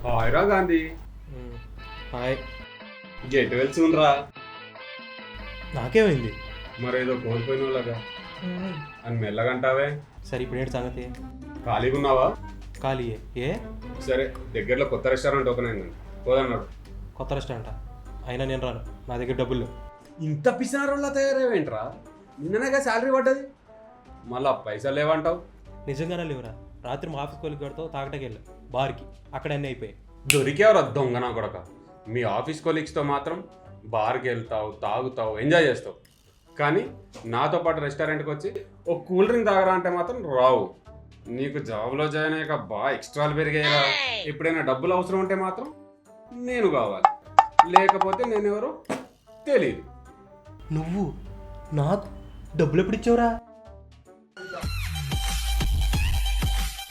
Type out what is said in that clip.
హాయ్రా Gandhi. Hi. Get వెళ్తుండ్రా. నాకేమైంది? మరేదో కోల్పోయిన వాళ్ళగా అని మెల్లగంటావే. సరే ఇప్పుడు ఏంటి సంగతి? ఖాళీగా ఉన్నావా? ఖాళీయే. ఏ? సరే, దగ్గరలో కొత్త రెస్టారెంట్ ఓపెన్ అయిందండి, పోదన్నాడు. కొత్త రెస్టారెంటా? అయినా నేను రాను, నా దగ్గర డబ్బులు లేవు. ఇంత పిసినారోళ్ళ తయారవేంట్రా? నిన్ననేగా శాలరీ పడ్డది, మళ్ళా పైసలు లేవంటావు. నిజంగానే లేవురా. రాత్రి మా ఆఫీస్ కొలికి గడితో తాగటకి వెళ్ళా బార్కి, అక్కడ అన్నీ అయిపోయాయి. దొరికేవరా దొంగ నా కొడక. మీ ఆఫీస్ కొలీగ్స్తో మాత్రం బార్కి వెళ్తావు, తాగుతావు, ఎంజాయ్ చేస్తావు. కానీ నాతో పాటు రెస్టారెంట్కి వచ్చి ఒక కూల్ డ్రింక్ తాగరా అంటే మాత్రం రావు. నీకు జాబ్లో జాయిన్ అయ్యాక బాగా ఎక్స్ట్రాలు పెరిగాయిరా. ఎప్పుడైనా డబ్బులు అవసరం ఉంటే మాత్రం నేను కావాలి, లేకపోతే నేనెవరో తెలియదు. నువ్వు నాకు డబ్బులు ఎప్పుడు ఇచ్చావురా?